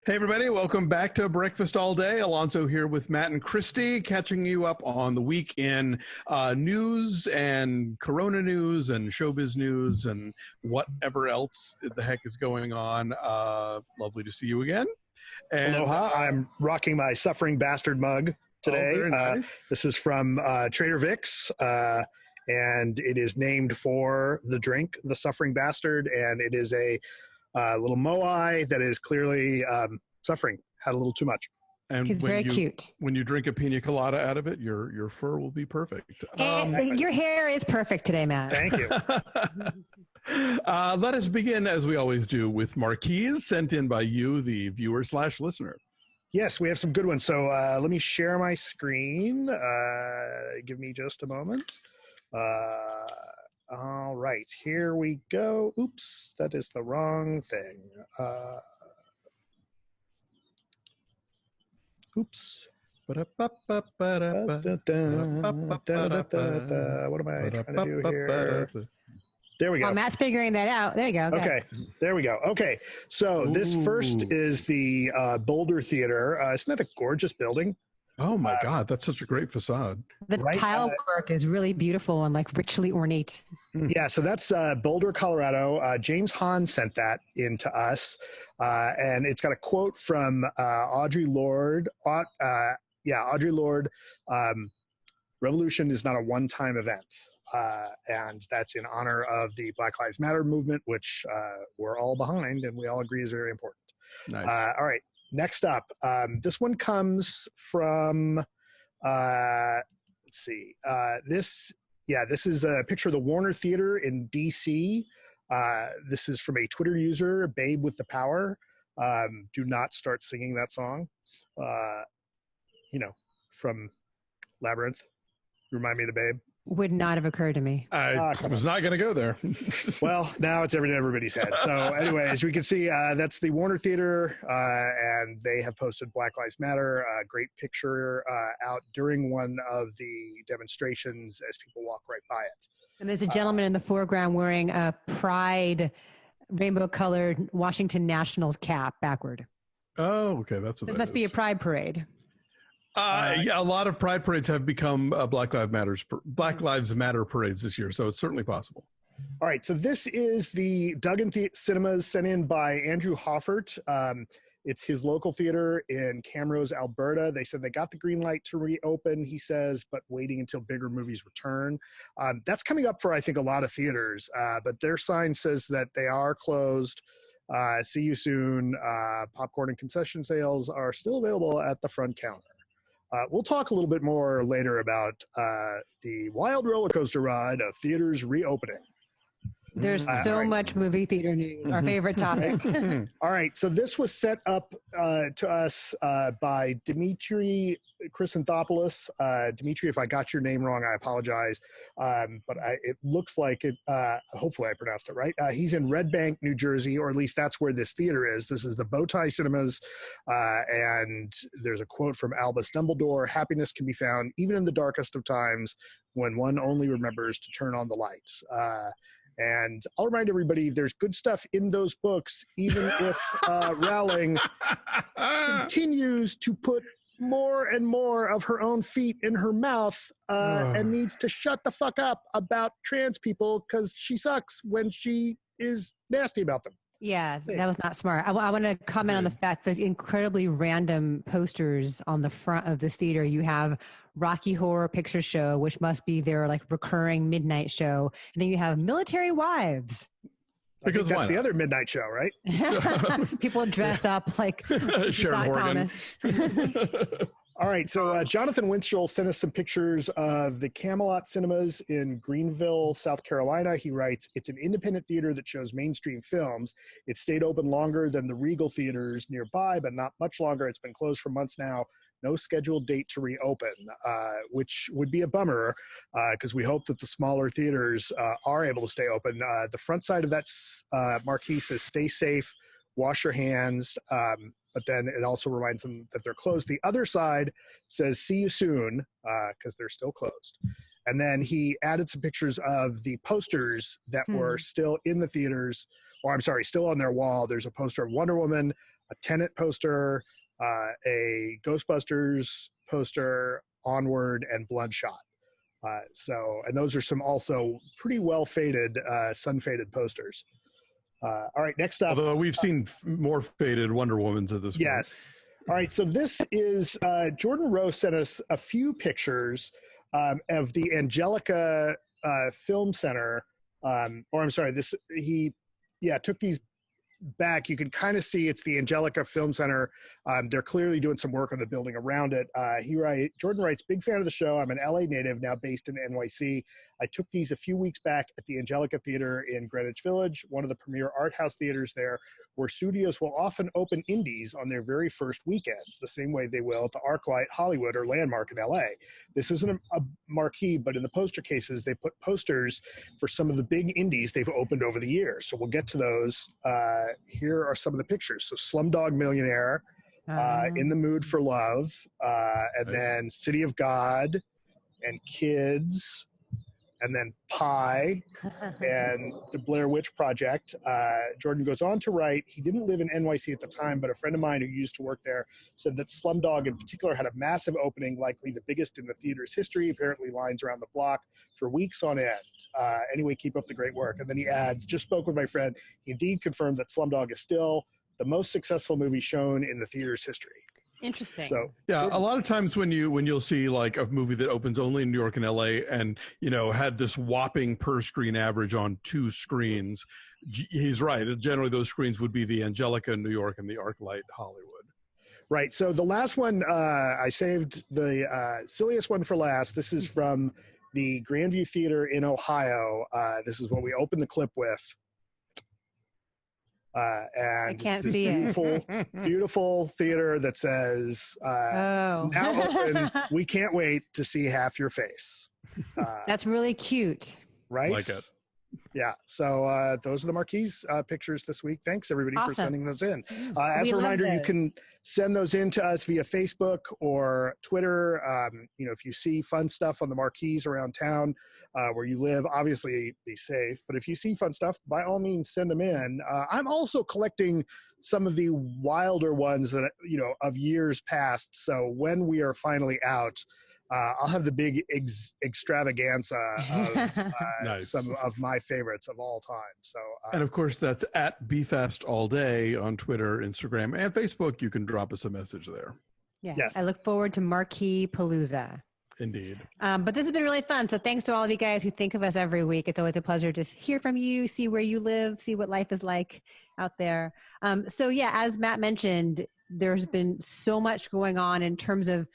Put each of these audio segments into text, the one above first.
Hey, everybody. Welcome back to Breakfast All Day. Alonso here with Matt and Christy, catching you up on the week in news and Corona news and showbiz news and whatever else the heck is going on. Lovely to see you again. And, aloha. I'm rocking my Suffering Bastard mug today. Oh, very nice. This is from Trader Vic's, and it is named for the drink, the Suffering Bastard, and it is a little moai that is clearly suffering, had a little too much. And he's very cute. When you drink a pina colada out of it, your fur will be perfect. Your hair is perfect today, Matt. Thank you. Let us begin, as we always do, with marquees sent in by you, the viewer/listener. Yes, we have some good ones. So let me share my screen. Give me just a moment. All right, here we go. Oops, that is the wrong thing. Oops. What am I trying to do here? There we go. Oh, Matt's figuring that out. There you go. Okay, there we go. Okay, so this first is the Boulder Theater. Isn't that a gorgeous building? Oh my God, that's such a great facade. The tile work is really beautiful and like richly ornate. Yeah, so that's Boulder, Colorado. James Hahn sent that in to us, and it's got a quote from Audre Lorde. Audre Lorde. Revolution is not a one-time event, and that's in honor of the Black Lives Matter movement, which we're all behind and we all agree is very important. Nice. All right. Next up, this one comes from, let's see, this is a picture of the Warner Theater in DC. This is from a Twitter user, Babe with the Power. Do not start singing that song, from Labyrinth. Remind me of the Babe. Would not have occurred to me. I was not going to go there. Well, now it's in everybody's head. So anyway, as we can see, that's the Warner Theater, and they have posted Black Lives Matter, a great picture out during one of the demonstrations as people walk right by it. And there's a gentleman in the foreground wearing a Pride rainbow-colored Washington Nationals cap backward. Oh, okay. That's what this that must is. Be a Pride parade. Yeah, a lot of Pride parades have become Black Lives Matter parades this year, so it's certainly possible. All right, so this is the Duggan Cinemas sent in by Andrew Hoffert. It's his local theater in Camrose, Alberta. They said they got the green light to reopen, he says, but waiting until bigger movies return. That's coming up for, I think, a lot of theaters, but their sign says that they are closed. See you soon. Popcorn and concession sales are still available at the front counter. We'll talk a little bit more later about the wild roller coaster ride of theaters reopening. There's so much movie theater news, our favorite topic. All right, so this was set up to us by Dimitri Chrysanthopoulos. Dimitri, if I got your name wrong, I apologize. But it looks like it, hopefully I pronounced it right. He's in Red Bank, New Jersey, or at least that's where this theater is. This is the Bowtie Cinemas. And there's a quote from Albus Dumbledore: "Happiness can be found even in the darkest of times when one only remembers to turn on the lights." And I'll remind everybody, there's good stuff in those books, even if Rowling continues to put more and more of her own feet in her mouth and needs to shut the fuck up about trans people because she sucks when she is nasty about them. Yeah, that was not smart. I want to comment on the fact that incredibly random posters on the front of this theater. You have Rocky Horror Picture Show, which must be their like recurring midnight show. And then you have Military Wives. Because that's the other midnight show, right? People dress up like Sharon Horgan. Thomas. All right, so Jonathan Winchell sent us some pictures of the Camelot Cinemas in Greenville, South Carolina. He writes, "It's an independent theater that shows mainstream films. It stayed open longer than the Regal theaters nearby, but not much longer. It's been closed for months now. No scheduled date to reopen," which would be a bummer because we hope that the smaller theaters are able to stay open. The front side of that marquee says, "Stay safe, wash your hands," but then it also reminds them that they're closed. The other side says, "See you soon," because they're still closed. And then he added some pictures of the posters that were still in the theaters, or I'm sorry, still on their wall. There's a poster of Wonder Woman, a Tenet poster, a Ghostbusters poster, Onward, and Bloodshot. And those are some also pretty well faded, sun faded posters. All right, next up. Although we've seen more faded Wonder Womans at this point. Yes. All right, so this is Jordan Rowe sent us a few pictures of the Angelica Film Center. He took these back. You can kind of see it's the Angelica Film Center. They're clearly doing some work on the building around it. Jordan writes, big fan of the show. I'm an LA native now based in NYC. I took these a few weeks back at the Angelica Theater in Greenwich Village, one of the premier art house theaters there, where studios will often open indies on their very first weekends, the same way they will at the ArcLight Hollywood or Landmark in LA. This isn't a marquee, but in the poster cases, they put posters for some of the big indies they've opened over the years. So we'll get to those. Here are some of the pictures. So Slumdog Millionaire, In the Mood for Love, and then City of God, and Kids, and then Pi, and the Blair Witch Project. Jordan goes on to write, he didn't live in NYC at the time, but a friend of mine who used to work there said that Slumdog in particular had a massive opening, likely the biggest in the theater's history, apparently lines around the block for weeks on end. Anyway, keep up the great work. And then he adds, just spoke with my friend. He indeed confirmed that Slumdog is still the most successful movie shown in the theater's history. Interesting. So yeah, a lot of times when you'll see like a movie that opens only in New York and LA and had this whopping per screen average on 2 screens, he's right. Generally, those screens would be the Angelica in New York and the ArcLight Hollywood. Right. So the last one, I saved the silliest one for last. This is from the Grandview Theater in Ohio. This is what we opened the clip with. And I can't this see beautiful theater that says, now open, we can't wait to see half your face. That's really cute. Right? Like it. Yeah. So those are the marquees pictures this week. Thanks, everybody, for sending those in. As a reminder, you can send those in to us via Facebook or Twitter. If you see fun stuff on the marquees around town where you live, obviously be safe. But if you see fun stuff, by all means, send them in. I'm also collecting some of the wilder ones that, of years past. So when we are finally out, I'll have the big extravaganza of nice. Some of my favorites of all time. So, and of course, that's at BFest all day on Twitter, Instagram, and Facebook. You can drop us a message there. Yes. I look forward to Marquee Palooza. Indeed. But this has been really fun. So thanks to all of you guys who think of us every week. It's always a pleasure to hear from you, see where you live, see what life is like out there. As Matt mentioned, there's been so much going on in terms of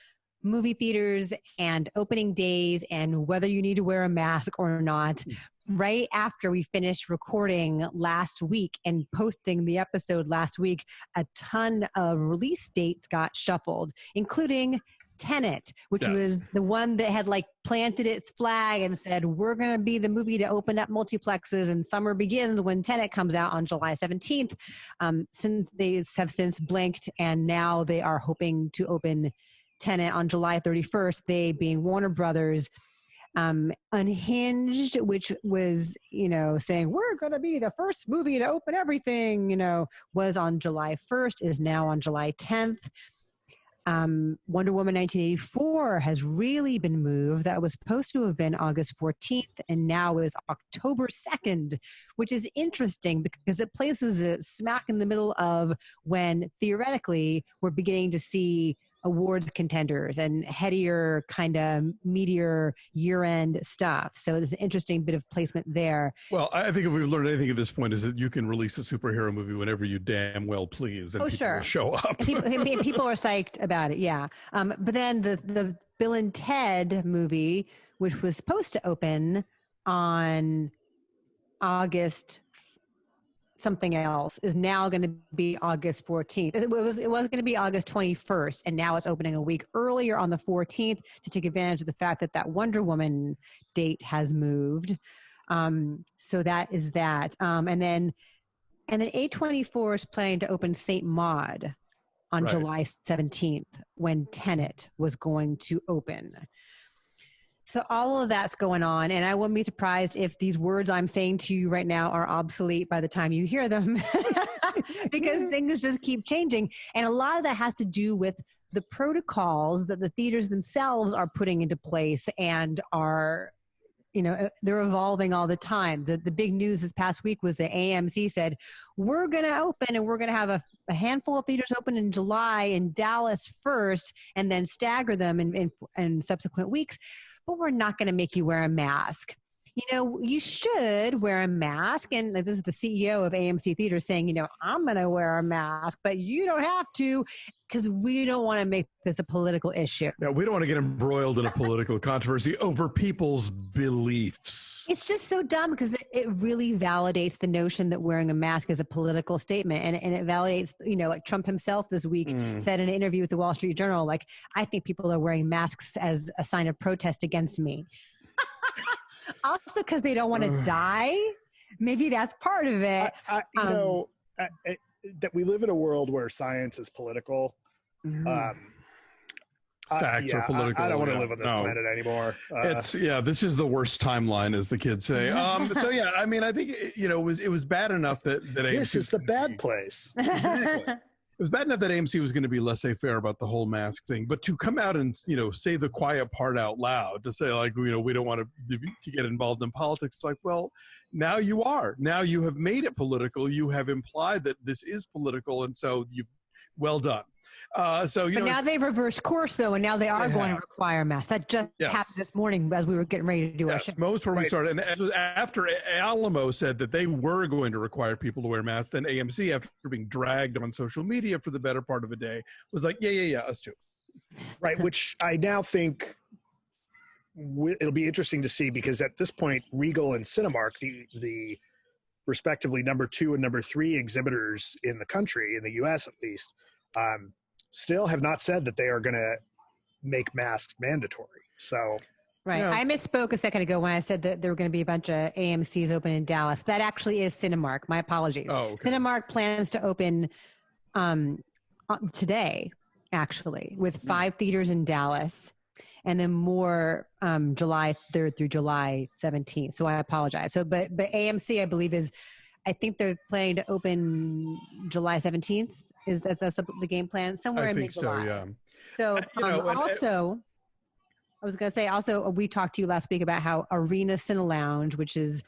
movie theaters and opening days and whether you need to wear a mask or not. Right after we finished recording last week and posting the episode last week, a ton of release dates got shuffled, including Tenet, which was the one that had planted its flag and said, we're going to be the movie to open up multiplexes and summer begins when Tenet comes out on July 17th. Since they have since blanked and now they are hoping to open Tenet on July 31st, they being Warner Brothers. Unhinged, which was, saying we're going to be the first movie to open everything, was on July 1st, is now on July 10th. Wonder Woman 1984 has really been moved. That was supposed to have been August 14th and now is October 2nd, which is interesting because it places it smack in the middle of when theoretically we're beginning to see awards contenders and headier kind of meteor year-end stuff. So there's an interesting bit of placement there. Well, I think if we've learned anything at this point is that you can release a superhero movie whenever you damn well please, and people will show up. People are psyched about it, yeah. But then the Bill and Ted movie, which was supposed to open on August something else, is now going to be August 14th. It was going to be August 21st, and now it's opening a week earlier on the 14th to take advantage of the fact that Wonder Woman date has moved. So that is that. And then A24 is planning to open St. Maud on July 17th when Tenet was going to open. So all of that's going on, and I wouldn't be surprised if these words I'm saying to you right now are obsolete by the time you hear them. because things just keep changing. And a lot of that has to do with the protocols that the theaters themselves are putting into place and are, they're evolving all the time. The big news this past week was that AMC said, we're going to open and we're going to have a handful of theaters open in July in Dallas first and then stagger them in subsequent weeks. But we're not going to make you wear a mask. You should wear a mask. And this is the CEO of AMC Theaters saying, I'm going to wear a mask, but you don't have to, because we don't want to make this a political issue. Yeah, we don't want to get embroiled in a political controversy over people's beliefs. It's just so dumb because it really validates the notion that wearing a mask is a political statement. And it validates, like Trump himself this week said in an interview with the Wall Street Journal, like, I think people are wearing masks as a sign of protest against me. Also, because they don't want to die. Maybe that's part of it. That we live in a world where science is political. Facts are political. I don't want to live on this planet anymore. This is the worst timeline, as the kids say. So yeah, I mean, I think it was bad enough that this is the bad place. Exactly. It was bad enough that AMC was going to be laissez-faire about the whole mask thing, but to come out and say the quiet part out loud, to say like we don't want to get involved in politics, it's like, well, now you are. Now you have made it political. You have implied that this is political, and so well done. But now they've reversed course, though, and now they are going to require masks. That just happened this morning as we were getting ready to do our show. Moments where we started, and it was after Alamo said that they were going to require people to wear masks, then AMC, after being dragged on social media for the better part of a day, was like, yeah, us too. Right, which I now think it'll be interesting to see, because at this point, Regal and Cinemark, the respectively number 2 and number 3 exhibitors in the country, in the U.S. at least, still have not said that they are going to make masks mandatory. So, right. I misspoke a second ago when I said that there were going to be a bunch of AMCs open in Dallas. That actually is Cinemark. My apologies. Oh, okay. Cinemark plans to open today, actually, with 5 theaters in Dallas, and then more July 3rd through July 17th. So I apologize. So, but AMC, I believe, I think they're planning to open July 17th. That's the game plan somewhere in mid-July? So, yeah. So, I was going to say, also, we talked to you last week about how Arena Cine Lounge, which is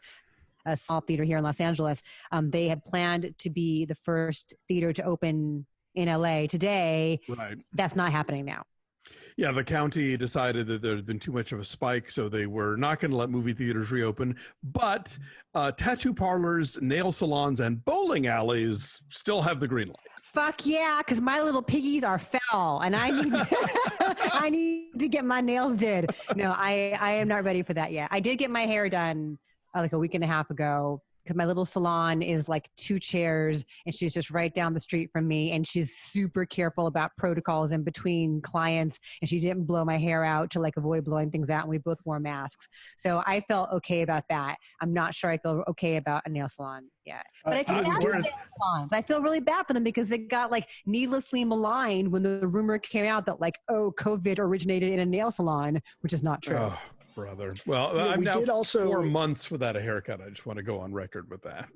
a small theater here in Los Angeles, they had planned to be the first theater to open in LA today. Right. That's not happening now. Yeah, the county decided that there had been too much of a spike, so they were not going to let movie theaters reopen. But tattoo parlors, nail salons, and bowling alleys still have the green light. Fuck yeah, because my little piggies are foul, and I need I need to get my nails did. No, I am not ready for that yet. I did get my hair done like a week and a half ago, because my little salon is like 2 chairs, and she's just right down the street from me, and she's super careful about protocols in between clients, and she didn't blow my hair out to like avoid blowing things out, and we both wore masks. So I felt okay about that. I'm not sure I feel okay about a nail salon yet. But I feel bad for nail salons. I feel really bad for them because they got like needlessly maligned when the rumor came out that like, COVID originated in a nail salon, which is not true. Oh. Brother. Well, I'm now 4 months without a haircut. I just want to go on record with that.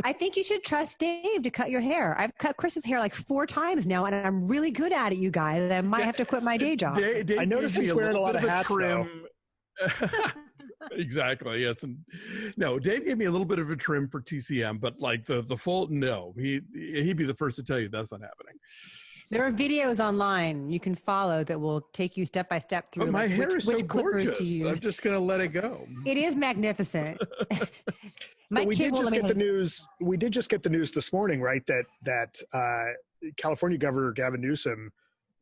I think you should trust Dave to cut your hair. I've cut Chris's hair like 4 times now, and I'm really good at it, you guys. I might have to quit my day job. Dave I noticed he's wearing a lot of hats now. Exactly. Yes. And no, Dave gave me a little bit of a trim for TCM, but like the full, no, he'd be the first to tell you that's not happening. There are videos online you can follow that will take you step by step through. But my hair is so gorgeous. To use. I'm just going to let it go. It is magnificent. We did just get the news. We did just get the news this morning, right? That California Governor Gavin Newsom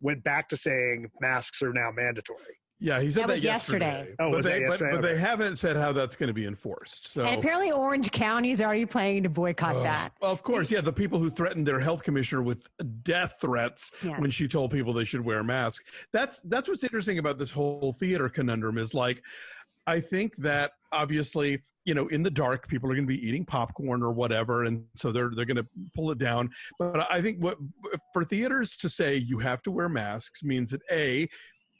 went back to saying masks are now mandatory. Yeah, he said that yesterday. Oh, was that yesterday? But they haven't said how that's going to be enforced. So, and apparently Orange County is already planning to boycott that. Well, of course, yeah, the people who threatened their health commissioner with death threats when she told people they should wear masks. That's what's interesting about this whole theater conundrum is like, I think that obviously, in the dark, people are going to be eating popcorn or whatever, and so they're going to pull it down. But I think for theaters to say you have to wear masks means that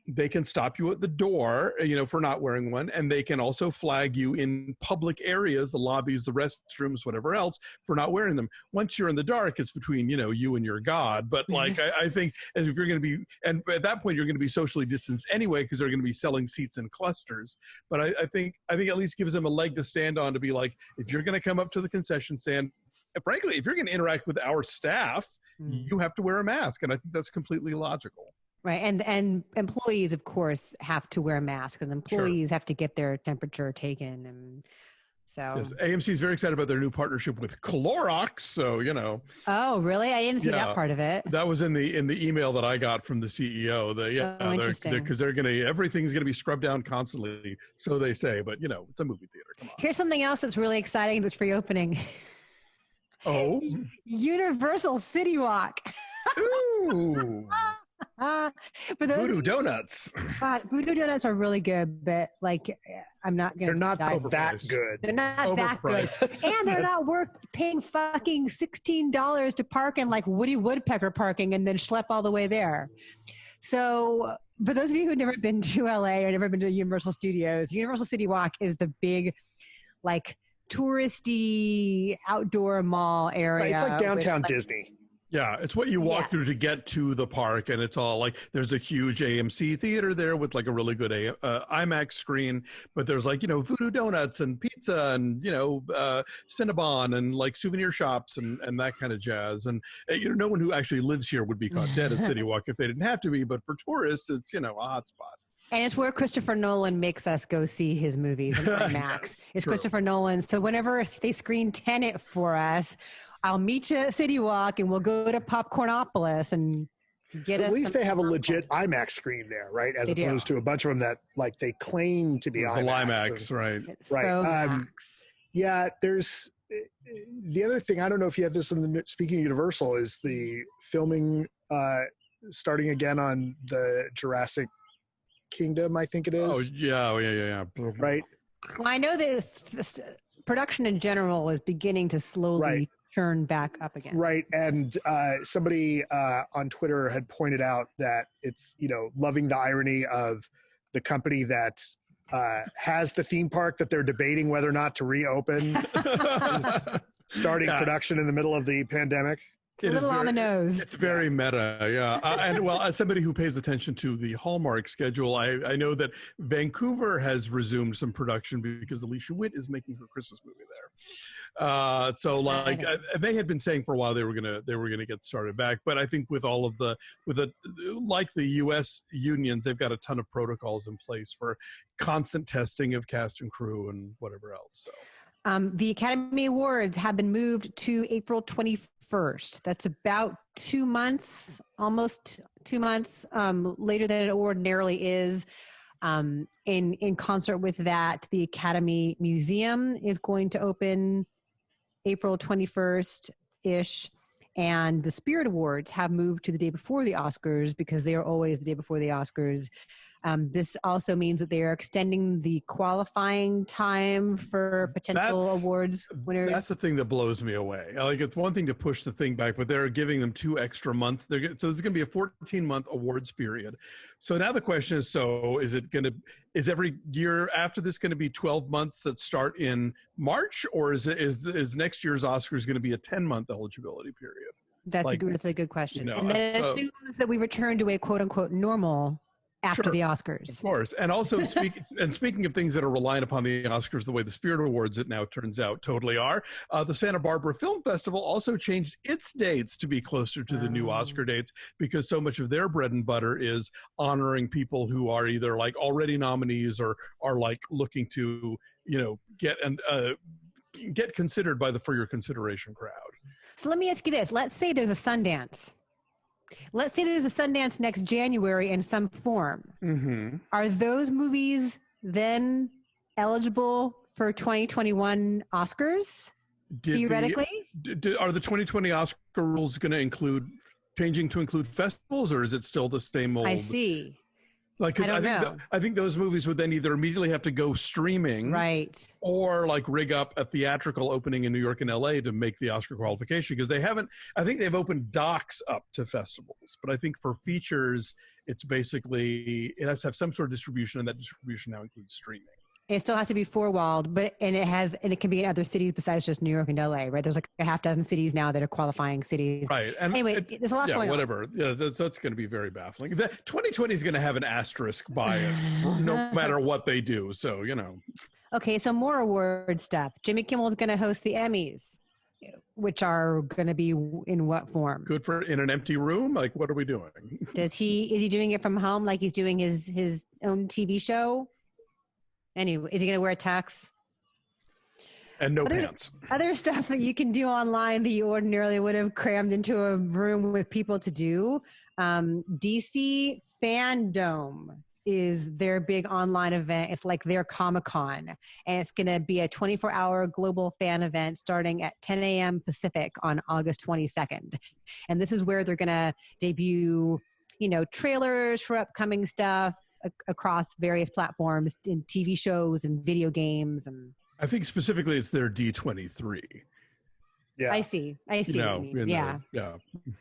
they can stop you at the door, for not wearing one, and they can also flag you in public areas, the lobbies, the restrooms, whatever else, for not wearing them. Once you're in the dark, it's between you and your God. But like I think, as if you're going to be, and at that point you're going to be socially distanced anyway, because they're going to be selling seats in clusters. But I think at least gives them a leg to stand on, to be like, if you're going to come up to the concession stand, frankly, if you're going to interact with our staff, you have to wear a mask, and I think that's completely logical. Right. And employees, of course, have to wear masks, and employees have to get their temperature taken. And so yes, AMC is very excited about their new partnership with Clorox. So, Oh, really? I didn't see that part of it. That was in the email that I got from the CEO. Interesting. Because everything's going to be scrubbed down constantly. So they say, but it's a movie theater. Come on. Here's something else that's really exciting that's reopening. Oh, Universal City Walk. Ooh. For those Voodoo Donuts. Voodoo Donuts are really good, but I'm not going to. They're not that good. They're not that good, and they're not worth paying fucking $16 to park in Woody Woodpecker parking and then schlep all the way there. So, for those of you who've never been to LA or never been to Universal Studios, Universal City Walk is the big, touristy outdoor mall area. Right, it's like downtown Disney. Yeah, it's what you walk through to get to the park, and it's all there's a huge AMC theater there with a really good IMAX screen, but there's Voodoo Donuts and pizza and Cinnabon and souvenir shops and that kind of jazz. And no one who actually lives here would be caught dead at City Walk if they didn't have to be, but for tourists, it's a hot spot. And it's where Christopher Nolan makes us go see his movies in IMAX. It's true. Christopher Nolan. So whenever they screen Tenet for us, I'll meet you at City Walk and we'll go to Popcornopolis and get us. At least they have a legit IMAX screen there, right? As opposed to a bunch of them that they claim to be IMAX. Right. Right. Yeah, there's the other thing. I don't know if you have this in the, speaking of Universal, is the filming starting again on the Jurassic Kingdom, I think it is. Oh, yeah. Right. Well, I know that production in general is beginning to slowly turn back up again. Right. And somebody on Twitter had pointed out that it's, loving the irony of the company that has the theme park that they're debating whether or not to reopen is starting production in the middle of the pandemic. It's a little on the nose. It's very meta, yeah. And as somebody who pays attention to the Hallmark schedule, I know that Vancouver has resumed some production because Alicia Witt is making her Christmas movie there. They had been saying for a while they were gonna get started back, but I think with all of the the U.S. unions, they've got a ton of protocols in place for constant testing of cast and crew and whatever else. So. The Academy Awards have been moved to April 21st. That's about 2 months, almost 2 months later than it ordinarily is. In concert with that, the Academy Museum is going to open April 21st-ish. And the Spirit Awards have moved to the day before the Oscars because they are always the day before the Oscars. This also means that they are extending the qualifying time for potential awards winners. That's the thing that blows me away. It's one thing to push the thing back, but they're giving them 2 extra months. So there's going to be a 14-month awards period. So now the question is, is every year after this going to be 12 months that start in March, or is next year's Oscars going to be a 10-month eligibility period? That's a good question. And then it assumes that we return to a quote-unquote normal after the Oscars. Of course. And also speaking of things that are reliant upon the Oscars the way the Spirit Awards, it now turns out totally are, the Santa Barbara Film Festival also changed its dates to be closer to the new Oscar dates because so much of their bread and butter is honoring people who are either already nominees or are looking to, get considered by the For Your Consideration crowd. So let me ask you this. Let's say there's a Sundance. Let's say there's a Sundance next January in some form. Mm-hmm. Are those movies then eligible for 2021 Oscars, theoretically? Are the 2020 Oscar rules going to changing to include festivals, or is it still the same old? I see. Like, I don't know. I think those movies would then either immediately have to go streaming, Right, or like rig up a theatrical opening in New York and LA to make the Oscar qualification, because they haven't. I think they've opened docs up to festivals, but I think for features, it's basically it has to have some sort of distribution, and that distribution now includes streaming. it still has to be four-walled, but it can be in other cities besides just New York and LA, right? There's like a half dozen cities now that are qualifying cities. Right. And anyway, there's a lot going on. Yeah, that's going to be very baffling. 2020 is going to have an asterisk by it, no matter what they do. So, Okay, so more award stuff. Jimmy Kimmel is going to host the Emmys, which are going to be in what form? Good for in an empty room? Like, what are we doing? Is he doing it from home like he's doing his own TV show? Anyway, is he going to wear a tux? And no pants. Other stuff that you can do online that you ordinarily would have crammed into a room with people to do. DC Fandom is their big online event. It's like their Comic-Con. And it's going to be a 24-hour global fan event starting at 10 a.m. Pacific on August 22nd. And this is where they're going to debut, trailers for upcoming stuff across various platforms in TV shows and video games. And I think specifically it's their D23. Yeah, I see. Yeah.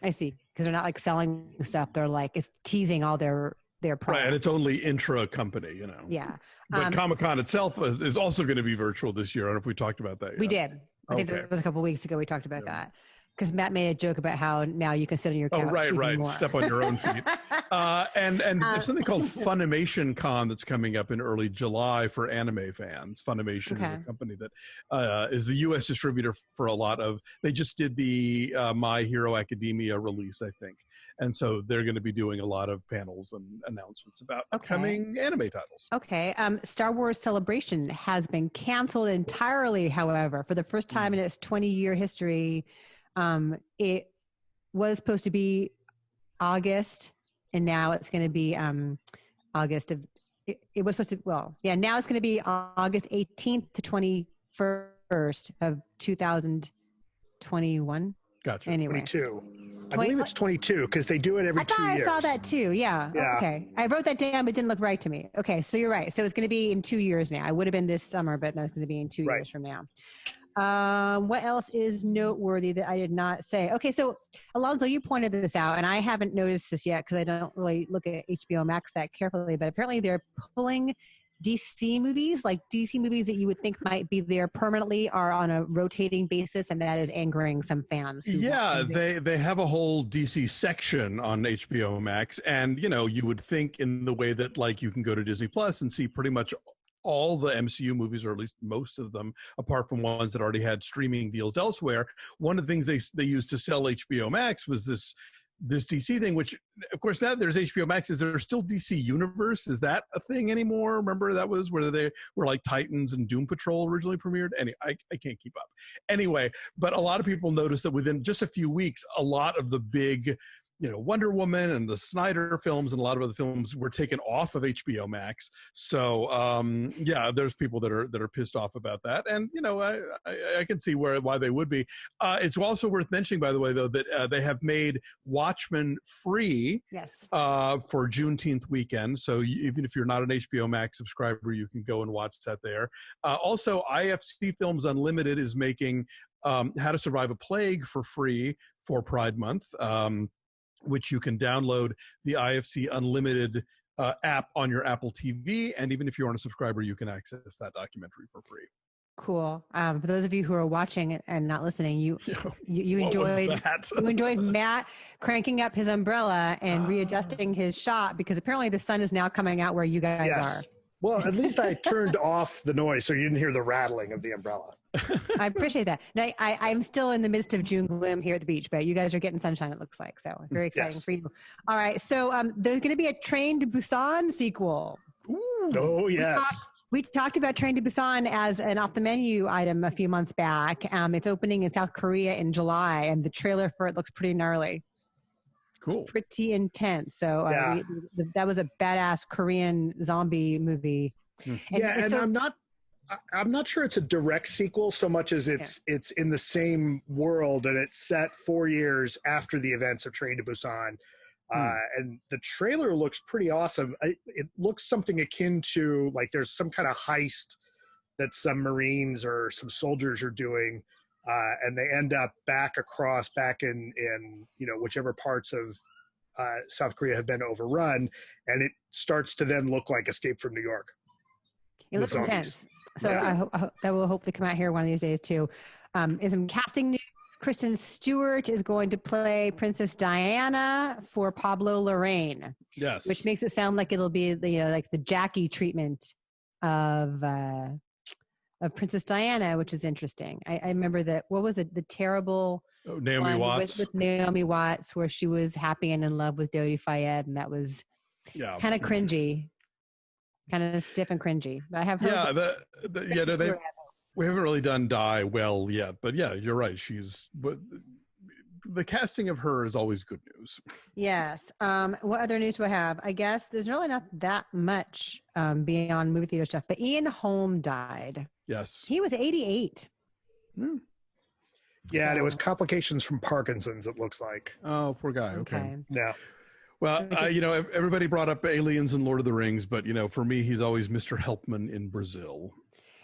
I see. Because they're not like selling stuff. They're like, it's teasing all their product. Right, and it's only intra-company, Yeah. But Comic-Con itself is also going to be virtual this year. I don't know if we talked about that yet. We did. I think it was a couple of weeks ago we talked about that. Because Matt made a joke about how now you can sit on your couch. Oh, right. More. Step on your own feet. And there's something called Funimation Con that's coming up in early July for anime fans. Funimation is a company that is the U.S. distributor for a lot of. They just did the My Hero Academia release, I think, and so they're going to be doing a lot of panels and announcements about upcoming anime titles. Okay. Star Wars Celebration has been canceled entirely. However, for the first time in its 20-year history. It was supposed to be August, and now it's going to be August of. It was supposed to. Well, yeah. Now it's going to be August 18th to 21st of 2021. Gotcha. Anyway, 22. I believe it's 22 because they do it every 2 years. I saw that too. Yeah. Okay. I wrote that down, but it didn't look right to me. Okay, so you're right. So it's going to be in 2 years now. I would have been this summer, but now it's going to be in 2 years from now. What else is noteworthy that I did not say? Okay, so Alonso, you pointed this out, and I haven't noticed this yet because I don't really look at HBO Max that carefully, but apparently they're pulling DC movies, like DC movies that you would think might be there permanently are on a rotating basis, and that is angering some fans. Yeah, they have a whole DC section on HBO Max, and you would think in the way that like you can go to Disney Plus and see pretty much all the MCU movies, or at least most of them, apart from ones that already had streaming deals elsewhere. One of the things they used to sell HBO Max was this DC thing, which of course now there's HBO Max. Is there still DC Universe? Is that a thing anymore? Remember that was where they were like Titans and Doom Patrol originally premiered? Anyway, I can't keep up. Anyway, but a lot of people noticed that within just a few weeks, a lot of the big Wonder Woman and the Snyder films and a lot of other films were taken off of HBO Max. So there's people that are pissed off about that, and I can see why they would be. It's also worth mentioning, by the way, though, that they have made Watchmen free for Juneteenth weekend. So even if you're not an HBO Max subscriber, you can go and watch that there. Also, IFC Films Unlimited is making How to Survive a Plague for free for Pride Month. Which you can download the IFC Unlimited app on your Apple TV. And even if you aren't a subscriber, you can access that documentary for free. Cool. For those of you who are watching and not listening, you enjoyed Matt cranking up his umbrella and readjusting his shot because apparently the sun is now coming out where you guys are. Well, at least I turned off the noise so you didn't hear the rattling of the umbrella. I appreciate that. Now, I'm still in the midst of June gloom here at the beach, but you guys are getting sunshine, it looks like. So very exciting for you. All right. So there's going to be a Train to Busan sequel. Ooh. Oh, yes. We talked about Train to Busan as an off-the-menu item a few months back. It's opening in South Korea in July, and the trailer for it looks pretty gnarly. Cool. It's pretty intense. So that was a badass Korean zombie movie. And I'm not sure it's a direct sequel so much as it's in the same world, and it's set 4 years after the events of Train to Busan. And the trailer looks pretty awesome. It looks something akin to like there's some kind of heist that some Marines or some soldiers are doing, and they end up back in whichever parts of South Korea have been overrun, and it starts to then look like Escape from New York. It looks intense. So yeah. I hope that will hopefully come out here one of these days too. Is some casting news. Kristen Stewart is going to play Princess Diana for Pablo Larraín. Yes. Which makes it sound like it'll be like the Jackie treatment of Princess Diana, which is interesting. I remember that. What was it? The terrible Naomi Watts with Naomi Watts, where she was happy and in love with Dodi Fayed, and that was kind of cringy, kind of stiff and cringy. But I have heard we haven't really done Die well yet, but yeah, you're right. But the casting of her is always good news. Yes. What other news do I have? I guess there's really not that much beyond movie theater stuff, but Ian Holm died. Yes. He was 88. Yeah, and it was complications from Parkinson's, it looks like. Oh, poor guy. Okay. Yeah. Well, everybody brought up Aliens and Lord of the Rings, but, for me, he's always Mr. Helpman in Brazil.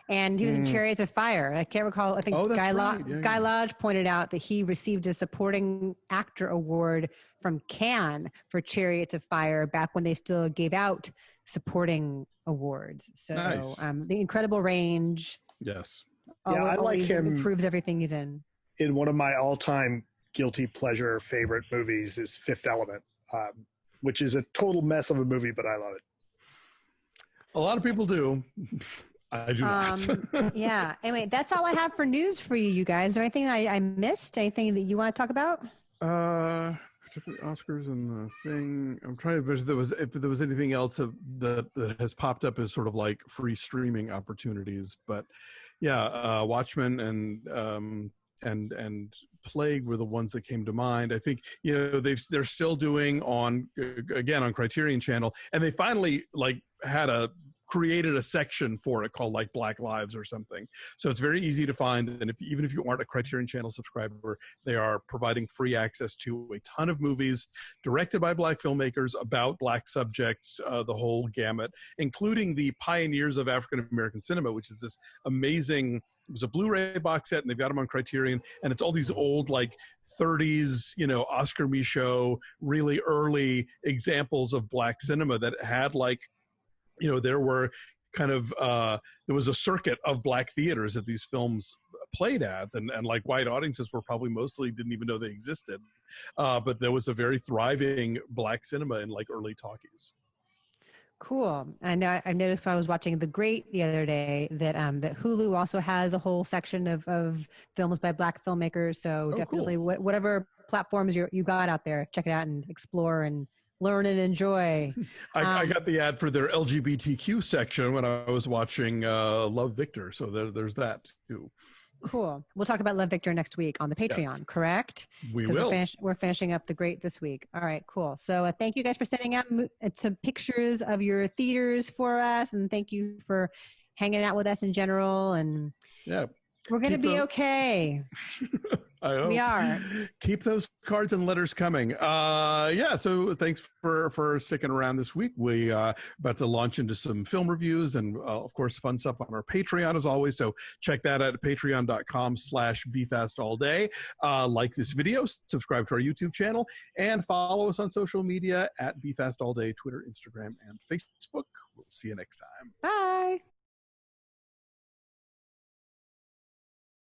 And he was in Chariots of Fire. I can't recall. I think Guy Lodge pointed out that he received a supporting actor award from Cannes for Chariots of Fire back when they still gave out supporting awards. So nice. The incredible range. Yes. I like him. Improves everything he's in. In one of my all-time guilty pleasure favorite movies is Fifth Element, which is a total mess of a movie, but I love it. A lot of people do. I do not. Yeah. Anyway, that's all I have for news for you guys. Is there anything I missed? Anything that you want to talk about? Different Oscars and the thing. I'm trying to imagine if there was anything else that has popped up as sort of like free streaming opportunities. But yeah, Watchmen and Plague were the ones that came to mind. I think they're still doing on Criterion Channel, and they finally created a section for it called like Black Lives or something. So it's very easy to find. And even if you aren't a Criterion Channel subscriber, they are providing free access to a ton of movies directed by Black filmmakers about Black subjects, the whole gamut, including the pioneers of African-American cinema, which is this amazing, it was a Blu-ray box set and they've got them on Criterion. And it's all these old 30s, Oscar Michaud, really early examples of Black cinema that had there were there was a circuit of Black theaters that these films played at, and white audiences were probably didn't even know they existed. But there was a very thriving Black cinema in early talkies. Cool. And I noticed when I was watching The Great the other day that Hulu also has a whole section of films by Black filmmakers. So definitely cool. Whatever platforms you got out there, check it out and explore and learn and enjoy. I got the ad for their LGBTQ section when I was watching Love, Victor. So there's that too. Cool. We'll talk about Love, Victor next week on the Patreon, yes. Correct? We will. We're finishing up The Great this week. All right, cool. So thank you guys for sending out some pictures of your theaters for us. And thank you for hanging out with us in general. And yeah, we're going to be okay. I hope. We are. Keep those cards and letters coming. So thanks for sticking around this week. We about to launch into some film reviews and of course fun stuff on our Patreon as always. So check that out at patreon.com/BeFastAllDay. Like this video, subscribe to our YouTube channel, and follow us on social media at BeFastAllDay, Twitter, Instagram, and Facebook. We'll see you next time. Bye.